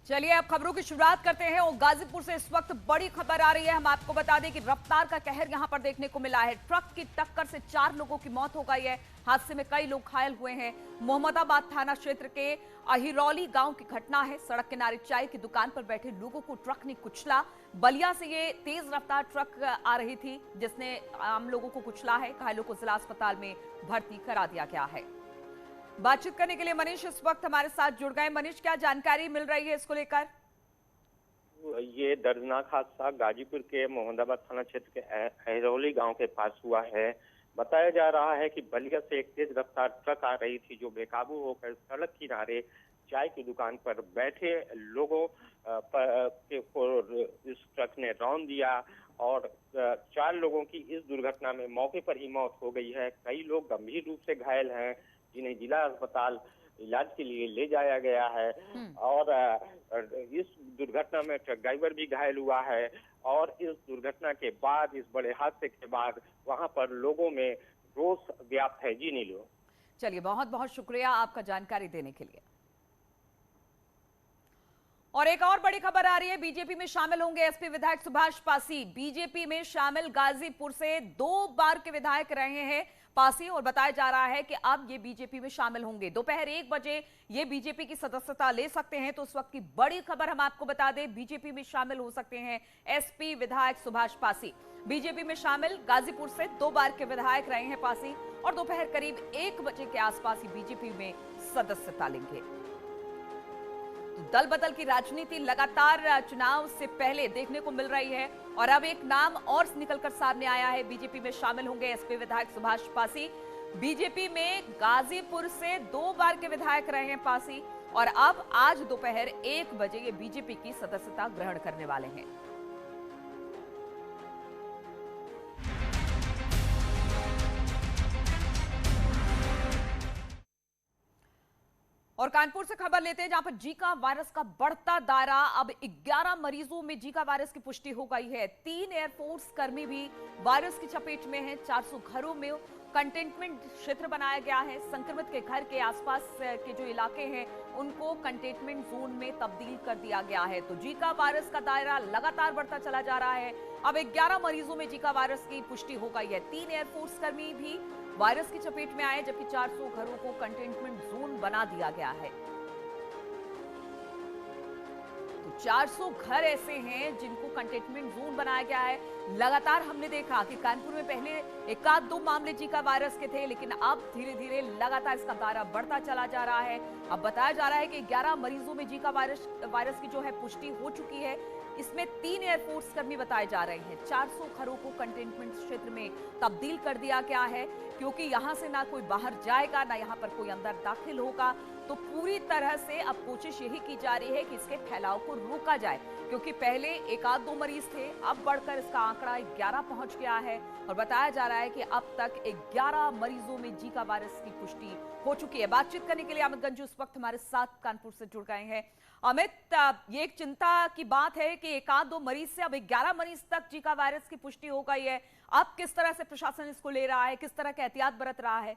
चलिए अब खबरों की शुरुआत करते हैं और गाजीपुर से इस वक्त बड़ी खबर आ रही है। हम आपको बता दें कि रफ्तार का कहर यहां पर देखने को मिला है। ट्रक की टक्कर से 4 लोगों की मौत हो गई है। हादसे में कई लोग घायल हुए हैं। मोहम्मदाबाद थाना क्षेत्र के अहिरौली गांव की घटना है। सड़क किनारे चाय की दुकान पर बैठे लोगों को ट्रक ने कुचला। बलिया से ये तेज रफ्तार ट्रक आ रही थी जिसने आम लोगों को कुचला है। घायलों को जिला अस्पताल में भर्ती करा दिया गया है। बातचीत करने के लिए मनीष इस वक्त हमारे साथ जुड़ गए। मनीष, क्या जानकारी मिल रही है इसको लेकर? ये दर्दनाक हादसा गाजीपुर के मोहम्मदाबाद थाना क्षेत्र के अहिरौली गांव के पास हुआ है। बताया जा रहा है कि बलिया से एक तेज रफ्तार ट्रक आ रही थी जो बेकाबू होकर सड़क किनारे चाय की दुकान पर बैठे लोगों को इस ट्रक ने रौंद दिया और 4 लोगों की इस दुर्घटना में मौके पर ही मौत हो गई है। कई लोग गंभीर रूप से घायल हैं जिन्हें जिला अस्पताल इलाज के लिए ले जाया गया है। और इस दुर्घटना में ट्रक ड्राइवर भी घायल हुआ है और इस दुर्घटना के बाद, इस बड़े हादसे के बाद वहां पर लोगों में रोष व्याप्त है। जी नीलू, चलिए बहुत बहुत शुक्रिया आपका जानकारी देने के लिए। और एक और बड़ी खबर आ रही है। बीजेपी में शामिल होंगे एसपी विधायक सुभाष पासी। बीजेपी में शामिल गाजीपुर से 2 बार के विधायक रहे हैं पासी और बताया जा रहा है कि अब ये बीजेपी में शामिल होंगे। दोपहर 1 बजे ये बीजेपी की सदस्यता ले सकते हैं। तो उस वक्त की बड़ी खबर हम आपको बता दें, बीजेपी में शामिल हो सकते हैं एसपी विधायक सुभाष पासी। बीजेपी में शामिल गाजीपुर से 2 बार के विधायक रहे हैं पासी और दोपहर करीब 1 बजे के आसपास ही बीजेपी में सदस्यता लेंगे। दल बदल की राजनीति लगातार चुनाव से पहले देखने को मिल रही है और अब एक नाम और निकलकर सामने आया है। बीजेपी में शामिल होंगे एसपी विधायक सुभाष पासी। बीजेपी में गाजीपुर से 2 बार के विधायक रहे हैं पासी और अब आज दोपहर 1 बजे ये बीजेपी की सदस्यता ग्रहण करने वाले हैं। और कानपुर से खबर लेते हैं जहां पर जीका वायरस का बढ़ता दायरा। अब 11 मरीजों में जीका वायरस की पुष्टि हो गई है। 3 एयरफोर्स कर्मी भी वायरस की चपेट में हैं। 400 घरों में कंटेनमेंट क्षेत्र बनाया गया है। संक्रमित के घर के आसपास के जो इलाके हैं उनको कंटेनमेंट जोन में तब्दील कर दिया गया है। तो जीका वायरस का दायरा लगातार बढ़ता चला जा रहा है। अब 11 मरीजों में जीका वायरस की पुष्टि हो गई है। 3 एयरफोर्स कर्मी भी वायरस की चपेट में आए जबकि 400 घरों को कंटेनमेंट जोन बना दिया गया है। तो 400 घर ऐसे हैं जिनको कंटेनमेंट जोन बनाया गया है। लगातार हमने देखा कि कानपुर में पहले 1-2 मामले जीका वायरस के थे, लेकिन अब धीरे धीरे लगातार इसका दायरा बढ़ता चला जा रहा है। अब बताया जा रहा है कि 11 मरीजों में जीका वायरस की जो है पुष्टि हो चुकी है। इसमें 3 एयरफोर्स कर्मी बताए जा रहे हैं। 400 घरों को कंटेनमेंट क्षेत्र में तब्दील कर दिया गया है क्योंकि यहां से ना कोई बाहर जाएगा ना यहां पर कोई अंदर दाखिल होगा। तो पूरी तरह से अब कोशिश यही की जा रही है कि इसके फैलाव को रोका जाए क्योंकि पहले 1-2 मरीज थे, अब बढ़कर इसका आंकड़ा 11 पहुंच गया है और बताया जा रहा है कि अब तक 11 मरीजों में जीका वायरस की पुष्टि हो चुकी है। बातचीत करने के लिए अमित गंजू इस वक्त हमारे साथ कानपुर से जुड़ गए हैं। अमित, ये एक चिंता की बात है कि 1-2 मरीज से अब 11 मरीज तक जीका वायरस की पुष्टि हो गई है। अब किस तरह से प्रशासन इसको ले रहा है, किस तरह का एहतियात बरत रहा है?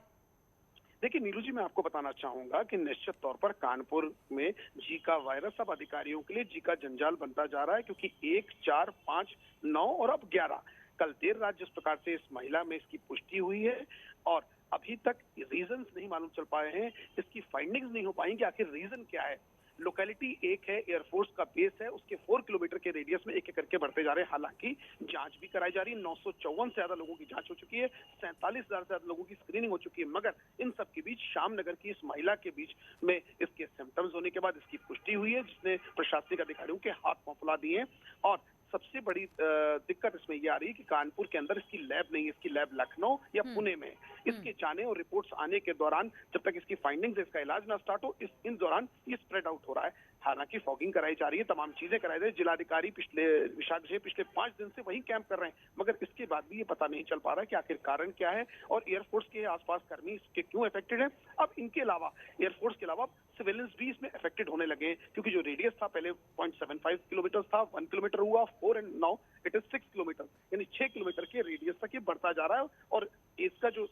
देखिए नीलू जी, मैं आपको बताना चाहूंगा कि निश्चित तौर पर कानपुर में जीका वायरस अब अधिकारियों के लिए जीका जंजाल बनता जा रहा है क्योंकि 1, 4, 5, 9 और अब 11 कल देर रात जिस प्रकार से इस महिला में इसकी पुष्टि हुई है और अभी तक रीजंस नहीं मालूम चल पाए हैं, इसकी फाइंडिंग्स नहीं हो पाई कि आखिर रीजन क्या है। लोकेलिटी एक है, एयरफोर्स का बेस है, उसके 4 किलोमीटर के रेडियस में एक एक करके बढ़ते जा रहे हैं। हालांकि जांच भी कराई जा रही है। 954 से ज्यादा लोगों की जांच हो चुकी है, 47,000 से ज्यादा लोगों की स्क्रीनिंग हो चुकी है। मगर इन सब के बीच श्यामनगर की इस महिला के बीच में इसके सिम्टम्स होने के बाद इसकी पुष्टि हुई है जिसने प्रशासनिक अधिकारियों के हाथ पांव फुला दिए हैं। और सबसे बड़ी दिक्कत इसमें यह आ रही है कि कानपुर के अंदर इसकी लैब नहीं है, इसकी लैब लखनऊ या पुणे में है। इसके जाने और रिपोर्ट्स आने के दौरान जब तक इसकी फाइंडिंग्स, इसका इलाज ना स्टार्ट हो, इन दौरान ये स्प्रेड आउट हो रहा है। हालांकि फॉगिंग कराई जा रही है, तमाम चीजें कराई जा रही है। जिलाधिकारी पिछले 5 दिन से वही कैंप कर रहे हैं, मगर इसके बाद भी ये पता नहीं चल पा रहा है कि आखिर कारण क्या है और एयरफोर्स के आसपास कर्मी इसके क्यों अफेक्टेड है। अब इनके अलावा एयरफोर्स के अलावा सिविलियंस भी इसमें अफेक्टेड होने लगे हैं क्योंकि जो रेडियस था पहले 0.75 किलोमीटर था, 1 किलोमीटर हुआ, 4 and now it is 6 kilometre, यानी 6 किलोमीटर के रेडियस तक ये बढ़ता जा रहा है। और केस का जो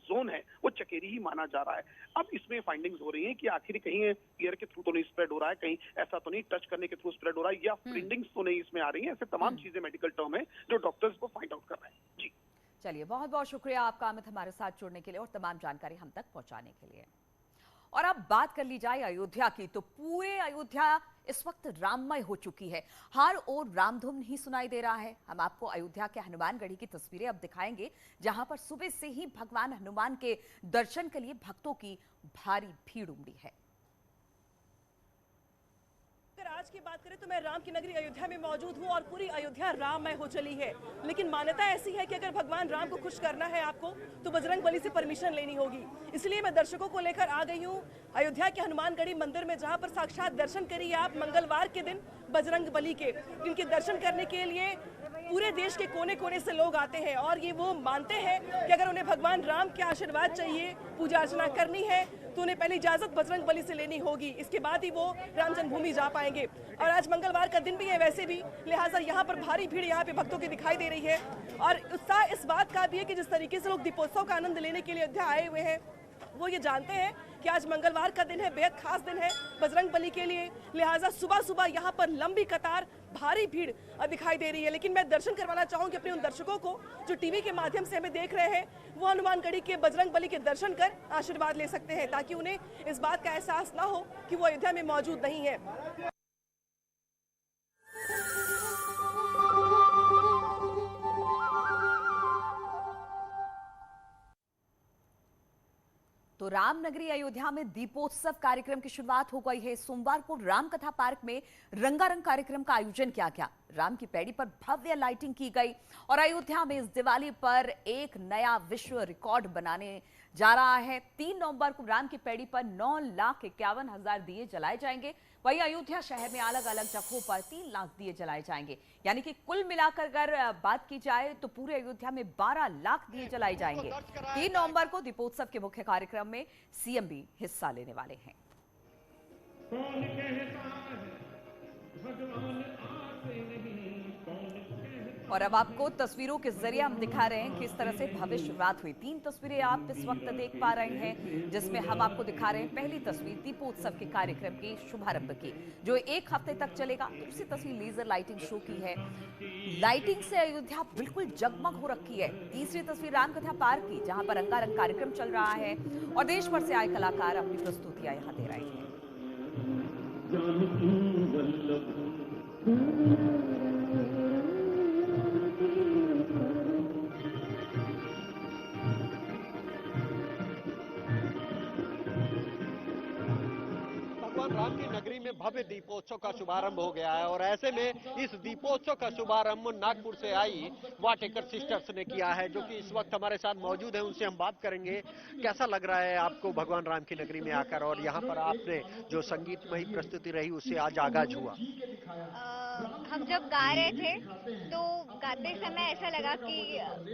जोन है वो चकेरी ही माना जा रहा है। अब इसमें फाइंडिंग्स हो रही हैं कि आखिर कहीं एयर के थ्रू तो नहीं स्प्रेड हो रहा है, कहीं ऐसा तो नहीं टच करने के थ्रू स्प्रेड हो रहा है, या प्रिंटिंग्स तो नहीं इसमें आ रही है। ऐसे तमाम चीजें मेडिकल टर्म है जो डॉक्टर्स को फाइंड आउट कर रहे हैं। जी चलिए, बहुत बहुत शुक्रिया आपका अमित, हमारे साथ जुड़ने के लिए और तमाम जानकारी हम तक पहुंचाने के लिए। और अब बात कर ली जाए अयोध्या की, तो पूरे अयोध्या इस वक्त राममय हो चुकी है। हर ओर रामधुम ही सुनाई दे रहा है। हम आपको अयोध्या के हनुमानगढ़ी की तस्वीरें अब दिखाएंगे, जहां पर सुबह से ही भगवान हनुमान के दर्शन के लिए भक्तों की भारी भीड़ उमड़ी है। अगर आज की बात करें तो मैं राम की नगरी अयोध्या में मौजूद हूं और पूरी अयोध्या राममय हो चली है। लेकिन मान्यता ऐसी है कि अगर भगवान राम को खुश करना है आपको तो बजरंग बली से परमिशन लेनी होगी। इसलिए मैं दर्शकों को लेकर आ गई हूं अयोध्या के हनुमानगढ़ी मंदिर में, जहां पर साक्षात दर्शन करिए आप मंगलवार के दिन बजरंग बली के, जिनके दर्शन करने के लिए पूरे देश के कोने कोने से लोग आते हैं। और ये वो मानते हैं कि अगर उन्हें भगवान राम के आशीर्वाद चाहिए, पूजा अर्चना करनी है, तो उन्हें पहली इजाजत बजरंग बली से लेनी होगी। इसके बाद ही वो राम जन्मभूमि जा पाएंगे। और आज मंगलवार का दिन भी है वैसे भी, लिहाजा यहाँ पर भारी भीड़ यहाँ पे भक्तों की दिखाई दे रही है। और उत्साह इस बात का भी है कि जिस तरीके से लोग दीपोत्सव का आनंद लेने के लिए अयोध्या आए हुए हैं, वो ये जानते हैं कि आज मंगलवार का दिन है, बेहद खास दिन है बजरंग बली के लिए। लिहाजा सुबह सुबह यहाँ पर लंबी कतार, भारी भीड़ दिखाई दे रही है। लेकिन मैं दर्शन करवाना चाहूंगी अपने उन दर्शकों को जो टीवी के माध्यम से हमें देख रहे हैं, वो हनुमानगढ़ी के बजरंग बली के दर्शन कर आशीर्वाद ले सकते हैं, ताकि उन्हें इस बात का एहसास ना हो कि वो अयोध्या में मौजूद नहीं है। तो रामनगरी अयोध्या में दीपोत्सव कार्यक्रम की शुरुआत हो गई है। सोमवार को रामकथा पार्क में रंगारंग कार्यक्रम का आयोजन किया गया। राम की पैड़ी पर भव्य लाइटिंग की गई और अयोध्या में इस दिवाली पर एक नया विश्व रिकॉर्ड बनाने जा रहा है। 3 नवंबर को राम की पैड़ी पर 9,51,000 दिए जलाए जाएंगे। वहीं अयोध्या शहर में अलग अलग जगहों पर 3 लाख दिए जलाए जाएंगे। यानी कि कुल मिलाकर अगर बात की जाए तो पूरे अयोध्या में 12 लाख दिए जलाए जाएंगे। 3 नवंबर को दीपोत्सव के मुख्य कार्यक्रम में सीएम भी हिस्सा लेने वाले हैं। और अब आपको तस्वीरों के जरिए हम दिखा रहे हैं कि इस तरह से भव्य शुरुआत हुई। 3 तस्वीरें आप इस वक्त देख पा रहे हैं, जिसमें हम आपको दिखा रहे हैं पहली तस्वीर दीपोत्सव के कार्यक्रम के शुभारंभ की, जो 1 हफ्ते तक चलेगा। दूसरी तस्वीर लेजर लाइटिंग शो की है। लाइटिंग से अयोध्या बिल्कुल जगमग हो रखी है। तीसरी तस्वीर रामकथा पार्क की, जहां पर रंगारंग कार्यक्रम चल रहा है और देश भर से आए कलाकार अपनी प्रस्तुतियां यहाँ दे रहे हैं। राम की नगरी में भव्य दीपोत्सव का शुभारंभ हो गया है और ऐसे में इस दीपोत्सव का शुभारंभ नागपुर से आई वाटेकर सिस्टर्स ने किया है, जो कि इस वक्त हमारे साथ मौजूद है। उनसे हम बात करेंगे। कैसा लग रहा है आपको भगवान राम की नगरी में आकर, और यहाँ पर आपने जो संगीतमयी प्रस्तुति रही उससे आज आगाज हुआ? हम जब गा रहे थे तो गाते समय ऐसा लगा कि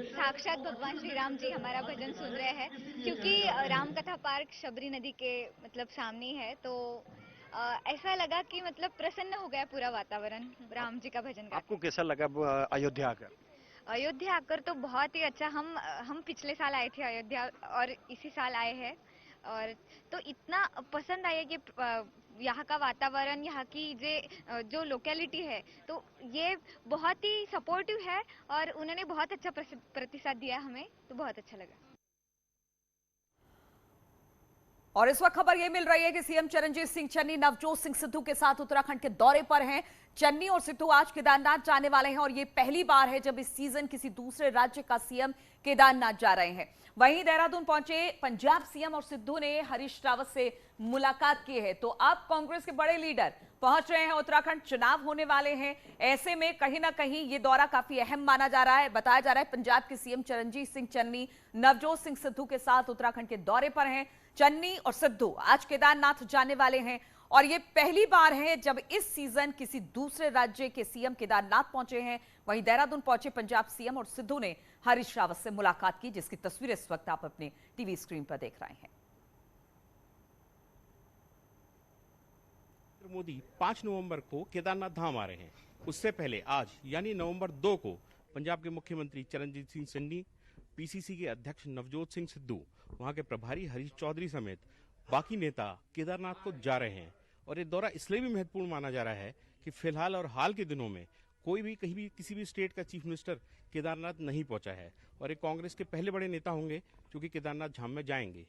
साक्षात भगवान श्री राम जी हमारा भजन सुन रहे हैं, क्योंकि रामकथा पार्क शबरी नदी के मतलब सामने है। तो ऐसा लगा कि मतलब प्रसन्न हो गया पूरा वातावरण राम जी का भजन गाते। आपको कैसा लगा अयोध्या आकर? अयोध्या आकर तो बहुत ही अच्छा। हम पिछले साल आए थे अयोध्या और इसी साल आए हैं, और तो इतना पसंद आया कि यहाँ का वातावरण, यहाँ की जो लोकेलिटी है, तो ये बहुत ही सपोर्टिव है और उन्होंने बहुत अच्छा प्रतिसाद दिया हमें, तो बहुत अच्छा लगा। और इस वक्त खबर यह मिल रही है कि सीएम चरणजीत सिंह चन्नी नवजोत सिंह सिद्धू के साथ उत्तराखंड के दौरे पर हैं। चन्नी और सिद्धू आज केदारनाथ जाने वाले हैं और ये पहली बार है जब इस सीजन किसी दूसरे राज्य का सीएम केदारनाथ जा रहे हैं। वहीं देहरादून पहुंचे पंजाब सीएम और सिद्धू ने हरीश रावत से मुलाकात की है। तो अब कांग्रेस के बड़े लीडर पहुंच रहे हैं उत्तराखंड, चुनाव होने वाले हैं। ऐसे में कहीं ना कहीं ये दौरा काफी अहम माना जा रहा है। बताया जा रहा है पंजाब के सीएम चरणजीत सिंह चन्नी नवजोत सिंह सिद्धू के साथ उत्तराखंड के दौरे पर हैं। चन्नी और सिद्धू आज केदारनाथ जाने वाले हैं और ये पहली बार है जब इस सीजन किसी दूसरे राज्य के सीएम केदारनाथ पहुंचे हैं। वहीं देहरादून पहुंचे पंजाब सीएम और सिद्धू ने हरीश रावत से मुलाकात की, जिसकी तस्वीर इस वक्त आप अपने टीवी स्क्रीन पर देख रहे हैं। मोदी 5 नवंबर को केदारनाथ धाम आ रहे हैं। उससे पहले आज यानी नवंबर 2 को पंजाब के मुख्यमंत्री चरणजीत सिंह चन्नी, पीसीसी के अध्यक्ष नवजोत सिंह सिद्धू, वहां के प्रभारी हरीश चौधरी समेत बाकी नेता केदारनाथ को जा रहे हैं। और ये दौरा इसलिए भी महत्वपूर्ण माना जा रहा है कि फिलहाल और हाल के दिनों में कोई भी कहीं भी किसी भी स्टेट का चीफ मिनिस्टर केदारनाथ नहीं पहुंचा है और ये कांग्रेस के पहले बड़े नेता होंगे जो कि केदारनाथ धाम में जाएंगे।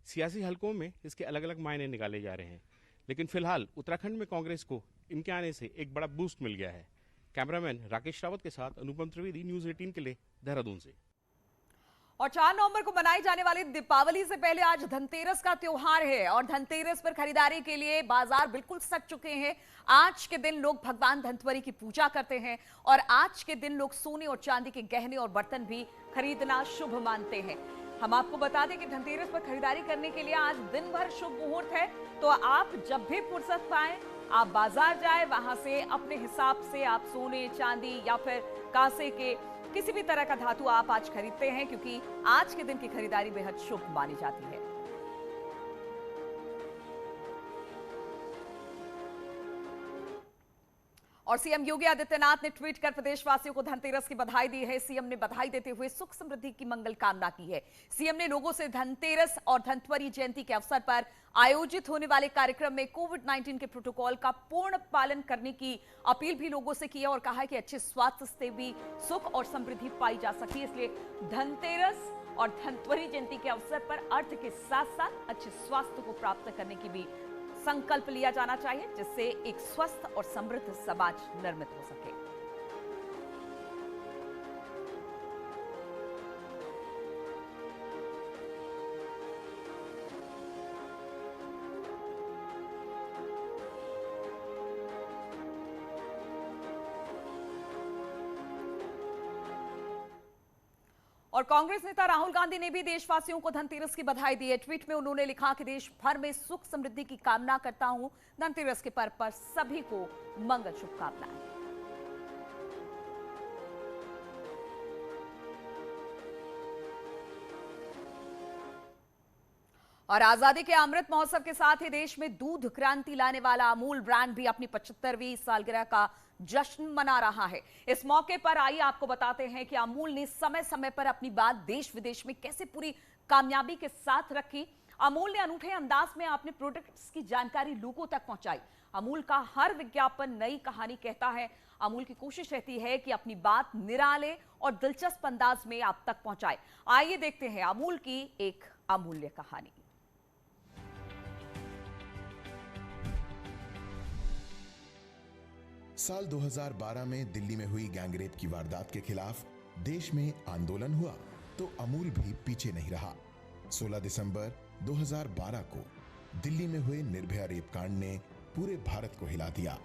सियासी हलकों में इसके अलग अलग मायने निकाले जा रहे हैं, लेकिन फिलहाल उत्तराखंड में कांग्रेस को इनके आने से एक बड़ा बूस्ट मिल गया है। कैमरामैन राकेश रावत के साथ अनुपम त्रिवेदी, न्यूज 18 के लिए देहरादून से। और 4 नवंबर को मनाई जाने वाली दीपावली से पहले आज धनतेरस का त्योहार है और धनतेरस पर खरीदारी के लिए बाजार बिल्कुल सज चुके हैं। आज के दिन लोग भगवान धनवंतरि की पूजा करते हैं और आज के दिन लोग सोने और चांदी के गहने और बर्तन भी खरीदना शुभ मानते हैं। हम आपको बता दें कि धनतेरस पर खरीदारी करने के लिए आज दिन भर शुभ मुहूर्त है, तो आप जब भी फुर्सत पाएं आप बाजार जाएं, वहां से अपने हिसाब से आप सोने, चांदी या फिर कांसे के किसी भी तरह का धातु आप आज खरीदते हैं, क्योंकि आज के दिन की खरीदारी बेहद शुभ मानी जाती है। और सीएम योगी आदित्यनाथ ने ट्वीट कर प्रदेशवासियों को धनतेरस की बधाई दी है। सीएम ने बधाई देते हुए सुख समृद्धि की मंगल कामना की है। सीएम ने लोगों से धनतेरस और धनवंतरि जयंती के अवसर पर आयोजित होने वाले कार्यक्रम में कोविड-19 के प्रोटोकॉल का पूर्ण पालन करने की अपील भी लोगों से की है और कहा है कि अच्छे स्वास्थ्य से भी सुख और समृद्धि पाई जा सकती है। इसलिए धनतेरस और धनवंतरि जयंती के अवसर पर अर्थ के साथ साथ अच्छे स्वास्थ्य को प्राप्त करने की भी संकल्प लिया जाना चाहिए, जिससे एक स्वस्थ और समृद्ध समाज निर्मित हो सके। और कांग्रेस नेता राहुल गांधी ने भी देशवासियों को धनतेरस की बधाई दी है। ट्वीट में उन्होंने लिखा कि देश भर में सुख समृद्धि की कामना करता हूं। धनतेरस के पर्व पर सभी को मंगल शुभकामनाएं। और आजादी के अमृत महोत्सव के साथ ही देश में दूध क्रांति लाने वाला अमूल ब्रांड भी अपनी 75वीं सालगिरह का जश्न मना रहा है। इस मौके पर आइए आपको बताते हैं कि अमूल ने समय समय पर अपनी बात देश विदेश में कैसे पूरी कामयाबी के साथ रखी। अमूल ने अनूठे अंदाज में अपने प्रोडक्ट्स की जानकारी लोगों तक पहुंचाई। अमूल का हर विज्ञापन नई कहानी कहता है। अमूल की कोशिश रहती है कि अपनी बात निराले और दिलचस्प अंदाज में आप तक पहुंचाए। आइए देखते हैं अमूल की एक अमूल्य कहानी। साल 2012 में दिल्ली में हुई गैंगरेप की वारदात के खिलाफ देश में आंदोलन हुआ तो अमूल भी पीछे नहीं रहा। 16 दिसंबर 2012 को दिल्ली में हुए निर्भया रेप कांड ने पूरे भारत को हिला दिया।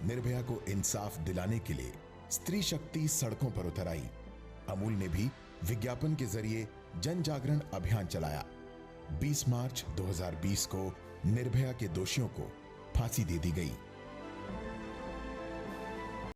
निर्भया को इंसाफ दिलाने के लिए स्त्री शक्ति सड़कों पर उतर आई। अमूल ने भी विज्ञापन के जरिए जन जागरण अभियान चलाया। 20 मार्च 2020 को निर्भया के दोषियों को फांसी दे दी गई।